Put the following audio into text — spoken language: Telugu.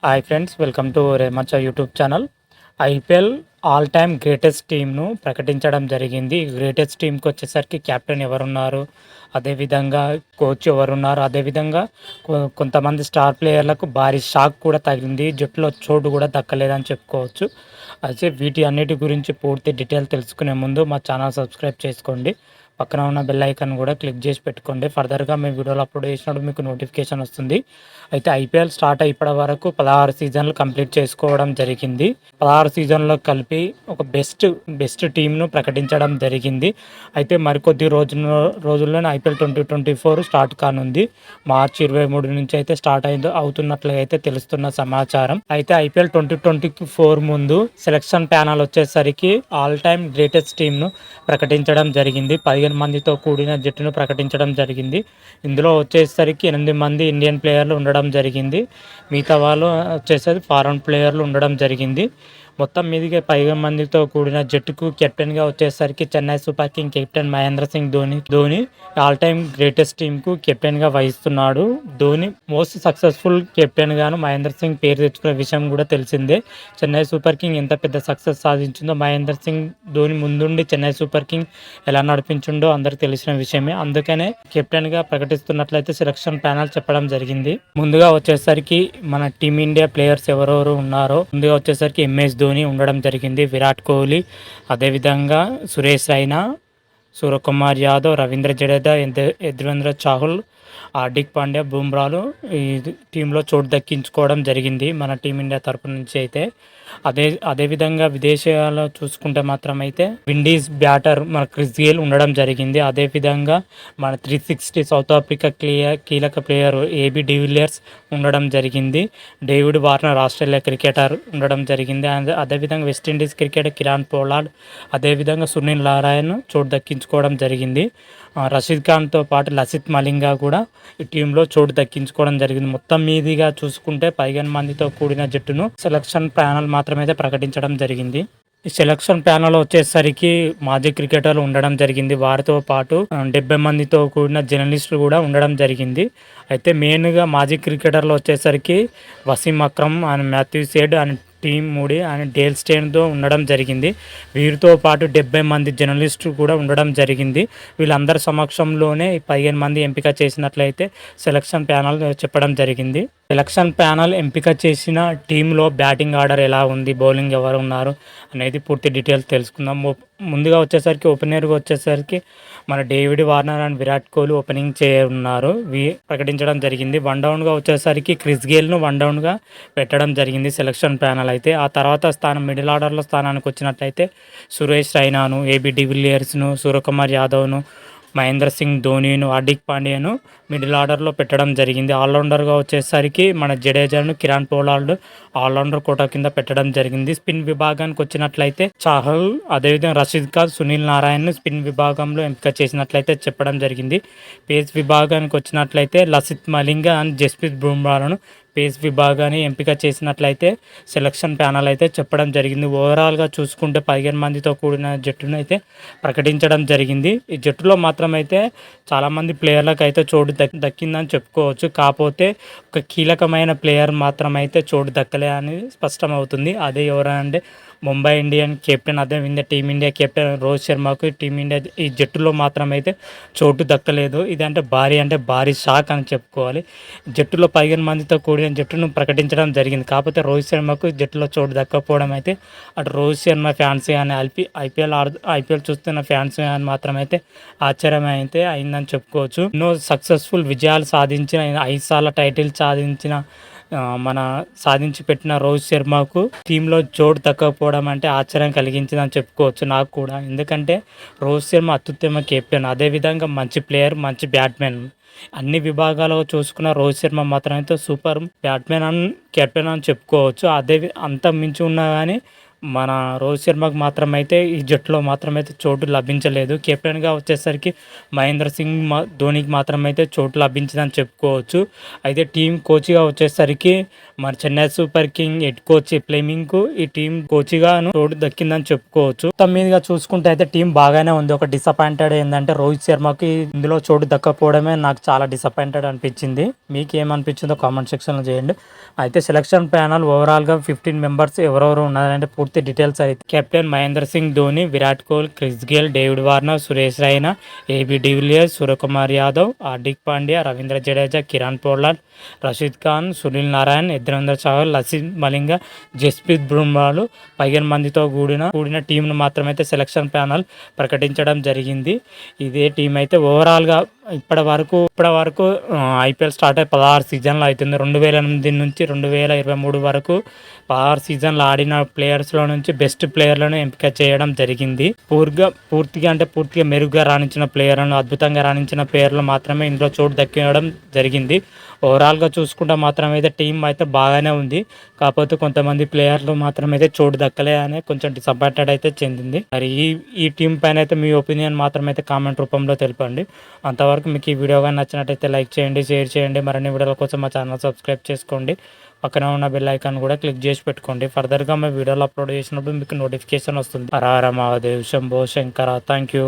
హాయ్ ఫ్రెండ్స్, వెల్కమ్ టు రేమచ్చ YouTube channel. IPL all time greatest టీమ్ను ప్రకటించడం జరిగింది. గ్రేటెస్ట్ టీంకి వచ్చేసరికి కెప్టెన్ ఎవరున్నారు, అదేవిధంగా కోచ్ ఎవరున్నారు, అదేవిధంగా కొంతమంది స్టార్ ప్లేయర్లకు భారీ షాక్ కూడా తగిలింది. జట్టులో చోటు కూడా దక్కలేదని చెప్పుకోవచ్చు. అయితే వీటి అన్నిటి గురించి పూర్తి డీటెయిల్ తెలుసుకునే ముందు మా ఛానల్ సబ్స్క్రైబ్ చేసుకోండి. పక్కన ఉన్న బెల్ ఐకాన్ కూడా క్లిక్ చేసి పెట్టుకోండి. ఫర్దర్గా మేము వీడియోలు అప్లోడ్ చేసినప్పుడు మీకు నోటిఫికేషన్ వస్తుంది. అయితే ఐపీఎల్ స్టార్ట్ ఇప్పటి వరకు 16 సీజన్లు కంప్లీట్ చేసుకోవడం జరిగింది. 16 సీజన్లో కలిపి ఒక బెస్ట్ టీంను ప్రకటించడం జరిగింది. అయితే మరికొద్ది రోజుల్లోనే ఐపీఎల్ 2024 స్టార్ట్ కానుంది. మార్చి 23 నుంచి అయితే స్టార్ట్ అవుతున్నట్లుగా అయితే తెలుస్తున్న సమాచారం. అయితే ఐపీఎల్ 2024 ముందు సెలక్షన్ ప్యానల్ వచ్చేసరికి ఆల్ టైమ్ గ్రేటెస్ట్ టీంను ప్రకటించడం జరిగింది. 15 మందితో కూడిన జట్టును ప్రకటించడం జరిగింది. ఇందులో వచ్చేసరికి 8 మంది ఇండియన్ ప్లేయర్లు ఉండడం జరిగింది. మిగతా వాళ్ళు వచ్చేసరికి ఫారెన్ ప్లేయర్లు ఉండడం జరిగింది. మొత్తం మీదికి 15 మందితో కూడిన జట్టుకు కెప్టెన్గా వచ్చేసరికి Chennai super king captain Mahendra Singh Dhoni all time greatest టీంకు కెప్టెన్గా వహిస్తున్నాడు. ధోని మోస్ట్ సక్సెస్ఫుల్ కెప్టెన్ గాను మహేంద్ర సింగ్ పేరు తెచ్చుకునే విషయం కూడా తెలిసిందే. చెన్నై సూపర్ కింగ్ ఎంత పెద్ద సక్సెస్ సాధించిందో మహేంద్ర సింగ్ ధోని ముందుండి చెన్నై సూపర్ కింగ్ ఎలా నడిపించిండో అందరికి తెలిసిన విషయమే. అందుకనే కెప్టెన్గా ప్రకటిస్తున్నట్లయితే సెలక్షన్ ప్యానల్ చెప్పడం జరిగింది. ముందుగా వచ్చేసరికి మన టీమిండియా ప్లేయర్స్ ఎవరెవరు ఉన్నారో ముందుగా వచ్చేసరికి ఎంఎస్ ధోని ఉండడం జరిగింది. విరాట్ కోహ్లీ, అదేవిధంగా సురేష్ రైనా, సూర్యకుమార్ యాదవ్, రవీంద్ర జడేజా, యజ్వేంద్ర చాహల్, హార్దిక్ పాండ్యా, బుమ్రాలు ఈ టీంలో చోటు దక్కించుకోవడం జరిగింది మన టీమిండియా తరపు నుంచి. అయితే అదేవిధంగా విదేశాల్లో చూసుకుంటే మాత్రం అయితే విండీస్ బ్యాటర్ మన క్రిస్ గేల్ ఉండడం జరిగింది. అదేవిధంగా మన 360 సౌత్ ఆఫ్రికా కీలక ప్లేయర్ ఏబీ డివిలియర్స్ ఉండడం జరిగింది. డేవిడ్ వార్నర్ ఆస్ట్రేలియా క్రికెటర్ ఉండడం జరిగింది. అదేవిధంగా వెస్టిండీస్ క్రికెటర్ కిరాన్ పోలార్డ్, అదేవిధంగా సునీల్ నారాయణ్ చోటు దక్కించుకోవడం జరిగింది. రషీద్ ఖాన్తో పాటు లసిత్ మలింగా కూడా ఈ టీంలో చోటు దక్కించుకోవడం జరిగింది. మొత్తం మీదిగా చూసుకుంటే 15 మందితో కూడిన జట్టును సెలక్షన్ ప్యానల్ మాత్రమే ప్రకటించడం జరిగింది. ఈ సెలక్షన్ ప్యానల్ వచ్చేసరికి మాజీ క్రికెటర్లు ఉండడం జరిగింది. వారితో పాటు 70 మందితో కూడిన జర్నలిస్టులు కూడా ఉండడం జరిగింది. అయితే మెయిన్గా మాజీ క్రికెటర్లు వచ్చేసరికి వసీం అక్రమ్ అండ్ మాథ్యూ సేడ్ and Tom Moody and Dale స్టేన్తో ఉండడం జరిగింది. వీరితో పాటు 70 మంది జర్నలిస్టులు కూడా ఉండడం జరిగింది. వీళ్ళందరి సమక్షంలోనే 15 మంది ఎంపిక చేసినట్లయితే సెలక్షన్ ప్యానల్ చెప్పడం జరిగింది. సెలక్షన్ ప్యానల్ ఎంపిక చేసిన టీంలో బ్యాటింగ్ ఆర్డర్ ఎలా ఉంది, బౌలింగ్ ఎవరు ఉన్నారు అనేది పూర్తి డీటెయిల్స్ తెలుసుకుందాం. ముందుగా వచ్చేసరికి ఓపెనర్గా వచ్చేసరికి మన David Warner and Virat Kohli opening చేయనున్నారు. ప్రకటించడం జరిగింది. 1 డౌన్గా వచ్చేసరికి క్రిస్ గేల్ను 1 డౌన్గా పెట్టడం జరిగింది సెలక్షన్ ప్యానల్. అయితే ఆ తర్వాత మిడిల్ ఆర్డర్లో స్థానానికి వచ్చినట్లయితే సురేష్ రైనాను, ఏబీ డివిలియర్స్ను, సూర్యకుమార్ యాదవ్ను, మహేంద్ర సింగ్ ధోనిను, హార్దిక్ పాండ్యాను మిడిల్ ఆర్డర్లో పెట్టడం జరిగింది. ఆల్రౌండర్గా వచ్చేసరికి మన జడేజాను, కిరాన్ పోలార్డ్ ఆల్రౌండర్ కోటా కింద పెట్టడం జరిగింది. స్పిన్ విభాగానికి వచ్చినట్లయితే చాహల్, అదేవిధంగా రషీద్ ఖాన్, సునీల్ నారాయణ్ స్పిన్ విభాగంలో ఎంపిక చేసినట్లయితే చెప్పడం జరిగింది. పేస్ విభాగానికి వచ్చినట్లయితే లసిత్ మలింగా అండ్ జస్ప్రీత్ బుమ్రాలను పేస్ విభాగాన్ని ఎంపిక చేసినట్లయితే సెలక్షన్ ప్యానల్ అయితే చెప్పడం జరిగింది. ఓవరాల్గా చూసుకుంటే 15 మందితో కూడిన జట్టును అయితే ప్రకటించడం జరిగింది. ఈ జట్టులో మాత్రం అయితే చాలామంది ప్లేయర్లకు అయితే చోటు దక్కిందని చెప్పుకోవచ్చు. కాకపోతే ఒక కీలకమైన ప్లేయర్ మాత్రం అయితే చోటు దక్కలే అని స్పష్టమవుతుంది. అదే ఎవరంటే ముంబై ఇండియన్ కెప్టెన్, అదేవిధంగా టీమిండియా కెప్టెన్ రోహిత్ శర్మకు టీమిండియా ఈ జట్టులో మాత్రం అయితే చోటు దక్కలేదు. ఇదంటే భారీ షాక్ అని చెప్పుకోవాలి. జట్టులో 15 మందితో కూడిన జట్టును ప్రకటించడం జరిగింది. కాకపోతే రోహిత్ శర్మకు జట్టులో చోటు దక్కపోవడం అయితే అటు రోహిత్ శర్మ ఫ్యాన్స్ కానీ ఐపీఎల్ చూస్తున్న ఫ్యాన్స్ కానీ మాత్రం అయితే ఆశ్చర్యం అయితే అయిందని చెప్పుకోవచ్చు. ఎన్నో సక్సెస్ఫుల్ విజయాలు సాధించిన 5 సార్ల టైటిల్ సాధించి పెట్టిన రోహిత్ శర్మకు టీంలో చోటు దక్కకపోవడం అంటే ఆశ్చర్యం కలిగించిందని చెప్పుకోవచ్చు నాకు కూడా. ఎందుకంటే రోహిత్ శర్మ అత్యుత్తమ కెప్టెన్, అదేవిధంగా మంచి ప్లేయర్, మంచి బ్యాట్స్మెన్. అన్ని విభాగాల్లో చూసుకున్న రోహిత్ శర్మ మాత్రం అయితే సూపర్ బ్యాట్స్మెన్ అండ్ కెప్టెన్ అని చెప్పుకోవచ్చు. అంత మించి ఉన్నా కానీ మన రోహిత్ శర్మకు మాత్రమైతే ఈ జట్టులో మాత్రమైతే చోటు లభించలేదు. కెప్టెన్గా వచ్చేసరికి మహేంద్ర సింగ్ ధోనికి మాత్రమైతే చోటు లభించిందని చెప్పుకోవచ్చు. అయితే టీం కోచ్గా వచ్చేసరికి మన Chennai super king head coach ఫ్లెమింగ్కు ఈ టీం కోచ్గా చోటు దక్కిందని చెప్పుకోవచ్చు. మొత్తం మీదుగా చూసుకుంటే అయితే టీం బాగానే ఉంది. ఒక డిసప్పాయింటెడ్ ఏంటంటే రోహిత్ శర్మకి ఇందులో చోటు దక్కపోవడమే నాకు చాలా డిసప్పాయింటెడ్ అనిపించింది. మీకు ఏమనిపించిందో కామెంట్ సెక్షన్లో చేయండి. అయితే సెలక్షన్ ప్యానల్ ఓవరాల్గా 15 మెంబర్స్ ఎవరెవరు ఉన్నారంటే పూర్తి డీటెయిల్స్ అయితే captain Mahendra Singh Dhoni, Virat Kohli, Chris Gayle, David Warner, Suresh Raina, AB de Villiers, Suryakumar Yadav, Hardik Pandya, Ravindra Jadeja, Kieron Pollard, Rashid Khan, Sunil Narine, Yuzvendra Chahal, Lasith Malinga, Jasprit బుమ్రాలు 15 మందితో కూడిన టీంను మాత్రమైతే సెలక్షన్ ప్యానల్ ప్రకటించడం జరిగింది. ఇదే టీం అయితే ఓవరాల్గా ఇప్పటి వరకు ఐపీఎల్ స్టార్ట్ అయ్యి 16 సీజన్లు అవుతుంది. 2008 నుంచి 2023 వరకు 16 సీజన్లు ఆడిన ప్లేయర్స్లో నుంచి బెస్ట్ ప్లేయర్లను ఎంపిక చేయడం జరిగింది. పూర్తిగా మెరుగ్గా రాణించిన ప్లేయర్లను, అద్భుతంగా రాణించిన ప్లేయర్లు మాత్రమే ఇందులో చోటు దక్కడం జరిగింది. ఓవరాల్గా చూసుకుంటే మాత్రం అయితే టీం అయితే బాగానే ఉంది. కాకపోతే కొంతమంది ప్లేయర్లు మాత్రం అయితే చోటు దక్కలే అని కొంచెం డిసప్పాయింటెడ్ అయితే చెందింది. మరి ఈ టీం పైన అయితే మీ ఒపీనియన్ మాత్రం అయితే కామెంట్ రూపంలో తెలపండి. అంతవరకు మీకు ఈ వీడియో కానీ నచ్చినట్టయితే లైక్ చేయండి, షేర్ చేయండి. మరిన్ని వీడియోల కోసం మా ఛానల్ సబ్స్క్రైబ్ చేసుకోండి. పక్కన ఉన్న బెల్ ఐకాన్ కూడా క్లిక్ చేసి పెట్టుకోండి. ఫర్దర్గా మా వీడియోలు అప్లోడ్ చేసినప్పుడు మీకు నోటిఫికేషన్ వస్తుంది. హర హర మహాదేవ్, శంభో శంకర. Thank you.